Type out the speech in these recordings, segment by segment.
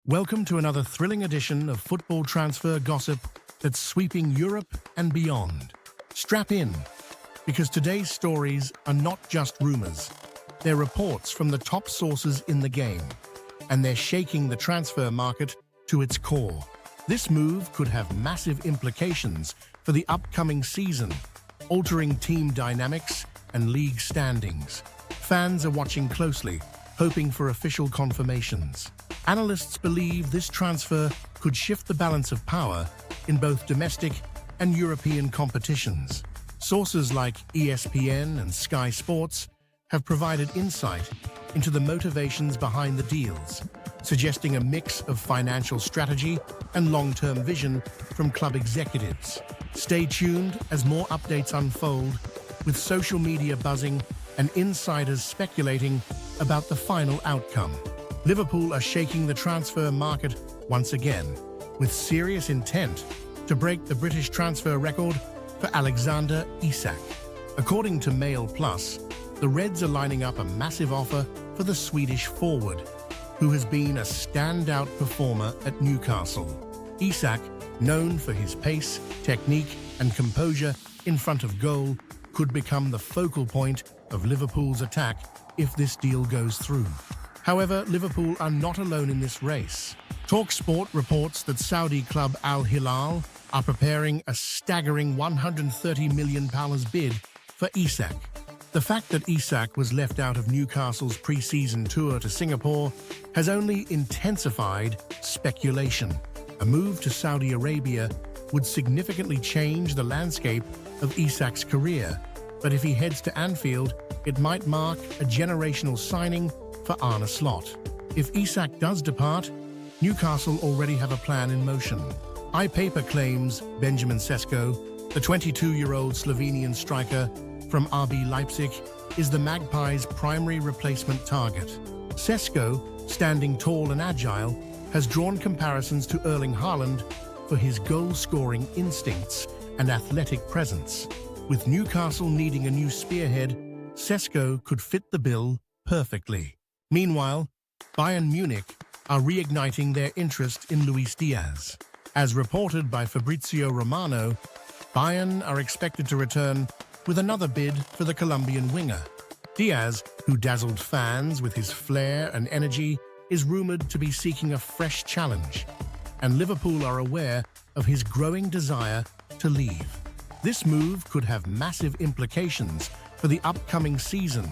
Welcome to another thrilling edition of football transfer gossip that's sweeping Europe and beyond. Strap in, because today's stories are not just rumors. They're reports from the top sources in the game, and they're shaking the transfer market to its core. This move could have massive implications for the upcoming season, altering team dynamics and league standings. Fans are watching closely, hoping for official confirmations. Analysts believe this transfer could shift the balance of power in both domestic and European competitions. Sources like ESPN and Sky Sports have provided insight into the motivations behind the deals, suggesting a mix of financial strategy and long-term vision from club executives. Stay tuned as more updates unfold, with social media buzzing and insiders speculating about the final outcome. Liverpool are shaking the transfer market once again, with serious intent to break the British transfer record for Alexander Isak. According to Mail Plus, the Reds are lining up a massive offer for the Swedish forward, who has been a standout performer at Newcastle. Isak, known for his pace, technique, and composure in front of goal, could become the focal point of Liverpool's attack if this deal goes through. However, Liverpool are not alone in this race. TalkSport reports that Saudi club Al Hilal are preparing a staggering £130 million bid for Isak. The fact that Isak was left out of Newcastle's pre-season tour to Singapore has only intensified speculation. A move to Saudi Arabia would significantly change the landscape of Isak's career, but if he heads to Anfield, it might mark a generational signing for Arne Slot. If Isak does depart, Newcastle already have a plan in motion. iPaper claims Benjamin Sesko, the 22-year-old Slovenian striker from RB Leipzig, is the Magpies' primary replacement target. Sesko, standing tall and agile, has drawn comparisons to Erling Haaland for his goal-scoring instincts and athletic presence. With Newcastle needing a new spearhead, Sesko could fit the bill perfectly. Meanwhile, Bayern Munich are reigniting their interest in Luiz Diaz. As reported by Fabrizio Romano, Bayern are expected to return with another bid for the Colombian winger. Diaz, who dazzled fans with his flair and energy, is rumored to be seeking a fresh challenge, and Liverpool are aware of his growing desire to leave. This move could have massive implications for the upcoming season,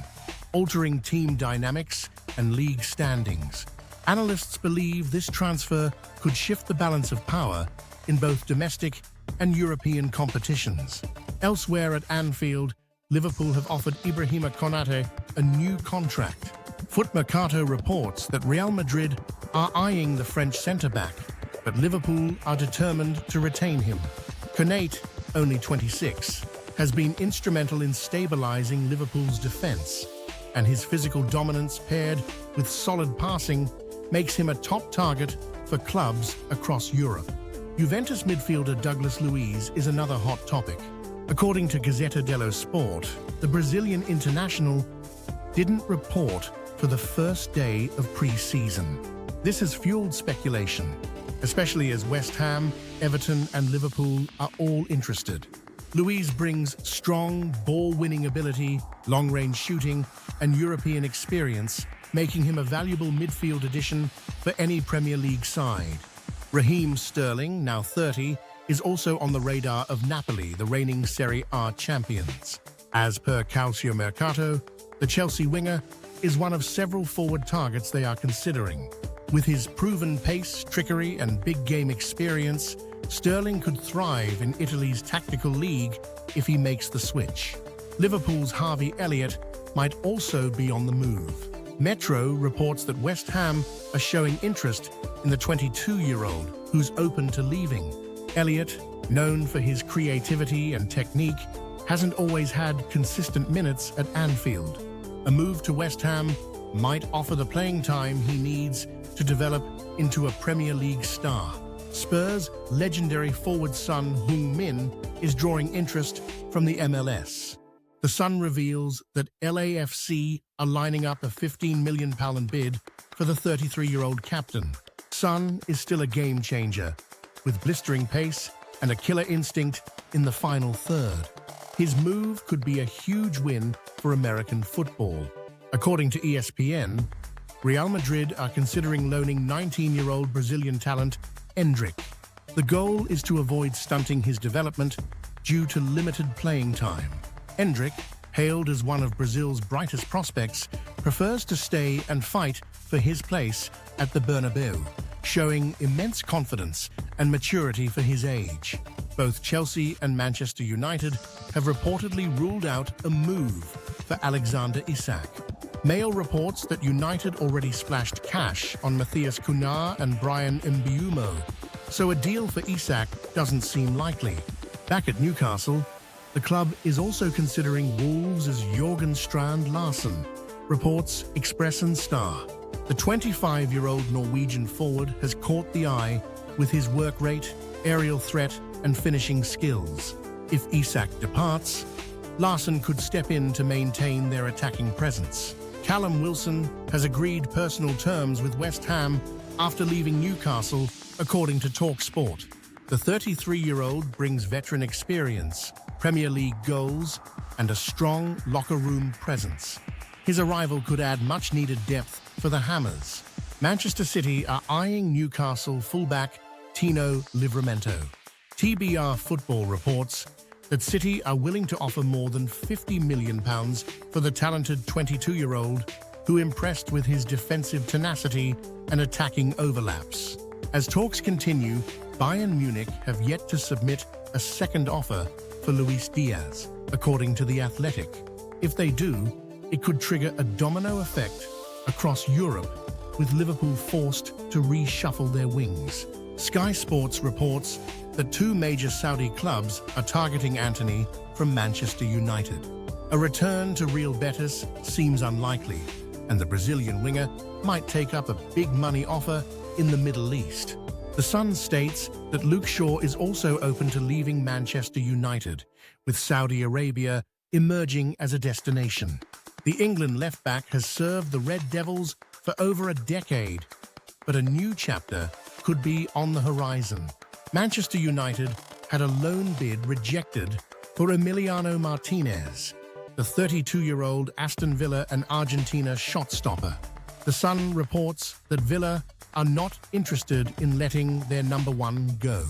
altering team dynamics and league standings. Analysts believe this transfer could shift the balance of power in both domestic and European competitions. Elsewhere at Anfield, Liverpool have offered Ibrahim Konate a new contract. Foot Mercato reports that Real Madrid are eyeing the French centre-back, but Liverpool are determined to retain him. Konate, only 26, has been instrumental in stabilising Liverpool's defence, and his physical dominance paired with solid passing makes him a top target for clubs across Europe. Juventus midfielder Douglas Luiz is another hot topic. According to Gazzetta dello Sport, the Brazilian international didn't report for the first day of pre-season. This has fueled speculation, especially as West Ham, Everton and Liverpool are all interested. Luiz brings strong ball-winning ability, long-range shooting and European experience, making him a valuable midfield addition for any Premier League side. Raheem Sterling, now 30, is also on the radar of Napoli, the reigning Serie A champions. As per Calcio Mercato, the Chelsea winger is one of several forward targets they are considering. With his proven pace, trickery and big game experience, Sterling could thrive in Italy's tactical league if he makes the switch. Liverpool's Harvey Elliott might also be on the move. Metro reports that West Ham are showing interest in the 22-year-old who's open to leaving. Elliott, known for his creativity and technique, hasn't always had consistent minutes at Anfield. A move to West Ham might offer the playing time he needs to develop into a Premier League star. Spurs' legendary forward son Heung is drawing interest from the MLS. The Sun reveals that LAFC are lining up a £15 million bid for the 33-year-old captain. Son is still a game changer, with blistering pace and a killer instinct in the final third. His move could be a huge win for American football. According to ESPN, Real Madrid are considering loaning 19-year-old Brazilian talent Endrick. The goal is to avoid stunting his development due to limited playing time. Endrick, hailed as one of Brazil's brightest prospects, prefers to stay and fight for his place at the Bernabeu, showing immense confidence and maturity for his age. Both Chelsea and Manchester United have reportedly ruled out a move for Alexander Isak. Mail reports that United already splashed cash on Matthias Cunha and Bryan Mbeumo, so a deal for Isak doesn't seem likely. Back at Newcastle, the club is also considering Wolves' Jørgen Strand Larsen, reports Expressen Star. The 25-year-old Norwegian forward has caught the eye with his work rate, aerial threat, and finishing skills. If Isak departs, Larsen could step in to maintain their attacking presence. Callum Wilson has agreed personal terms with West Ham after leaving Newcastle, according to TalkSport. The 33-year-old brings veteran experience, Premier League goals, and a strong locker room presence. His arrival could add much-needed depth for the Hammers. Manchester City are eyeing Newcastle fullback Tino Livramento. TBR Football reports that City are willing to offer more than £50 million for the talented 22-year-old who impressed with his defensive tenacity and attacking overlaps. As talks continue, Bayern Munich have yet to submit a second offer for Luiz Diaz, according to The Athletic. If they do, it could trigger a domino effect across Europe, with Liverpool forced to reshuffle their wings. Sky Sports reports that two major Saudi clubs are targeting Antony from Manchester United. A return to Real Betis seems unlikely, and the Brazilian winger might take up a big money offer in the Middle East. The Sun states that Luke Shaw is also open to leaving Manchester United, with Saudi Arabia emerging as a destination. The England left-back has served the Red Devils for over a decade, but a new chapter could be on the horizon. Manchester United had a loan bid rejected for Emiliano Martinez, the 32-year-old Aston Villa and Argentina shot-stopper. The Sun reports that Villa are not interested in letting their number one go.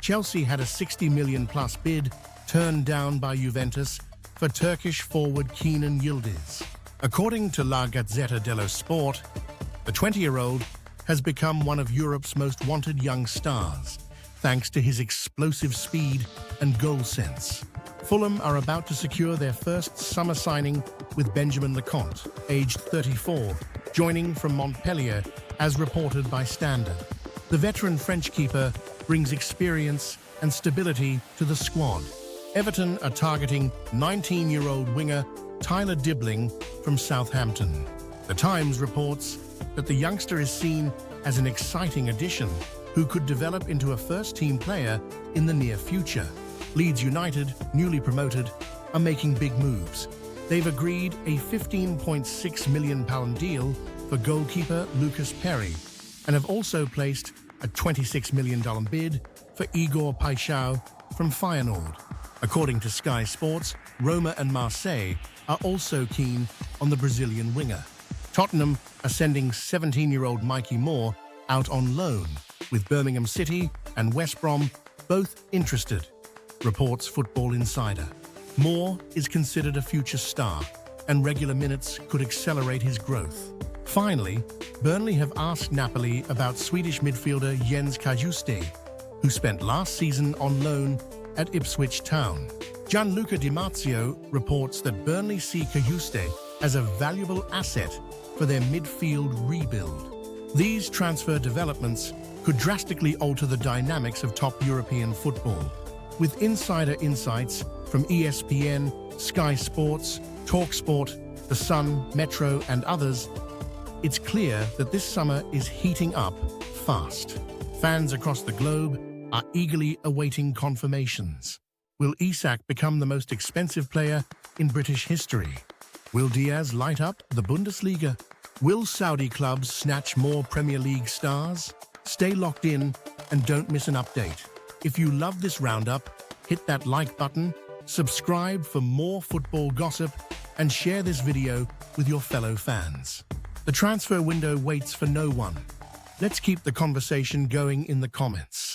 Chelsea had a $60 million-plus bid turned down by Juventus for Turkish forward Kenan Yildiz. According to La Gazzetta dello Sport, the 20-year-old has become one of Europe's most wanted young stars, thanks to his explosive speed and goal sense. Fulham are about to secure their first summer signing with Benjamin Lecomte, aged 34, joining from Montpellier, as reported by Standard. The veteran French keeper brings experience and stability to the squad. Everton are targeting 19-year-old winger Tyler Dibbling from Southampton. The Times reports that the youngster is seen as an exciting addition who could develop into a first-team player in the near future. Leeds United, newly promoted, are making big moves. They've agreed a £15.6 million deal for goalkeeper Lucas Perry and have also placed a $26 million bid for Igor Paixão from Feyenoord. According to Sky Sports, Roma and Marseille are also keen on the Brazilian winger. Tottenham are sending 17-year-old Mikey Moore out on loan, with Birmingham City and West Brom both interested, reports Football Insider. Moore is considered a future star, and regular minutes could accelerate his growth. Finally, Burnley have asked Napoli about Swedish midfielder Jens Kajuste, who spent last season on loan at Ipswich Town. Gianluca Di Marzio reports that Burnley see Kajuste as a valuable asset for their midfield rebuild. These transfer developments could drastically alter the dynamics of top European football. With insider insights from ESPN, Sky Sports, TalkSport, The Sun, Metro, and others, it's clear that this summer is heating up fast. Fans across the globe are eagerly awaiting confirmations. Will Isak become the most expensive player in British history? Will Diaz light up the Bundesliga? Will Saudi clubs snatch more Premier League stars? Stay locked in and don't miss an update. If you love this roundup, hit that like button, subscribe for more football gossip, and share this video with your fellow fans. The transfer window waits for no one. Let's keep the conversation going in the comments.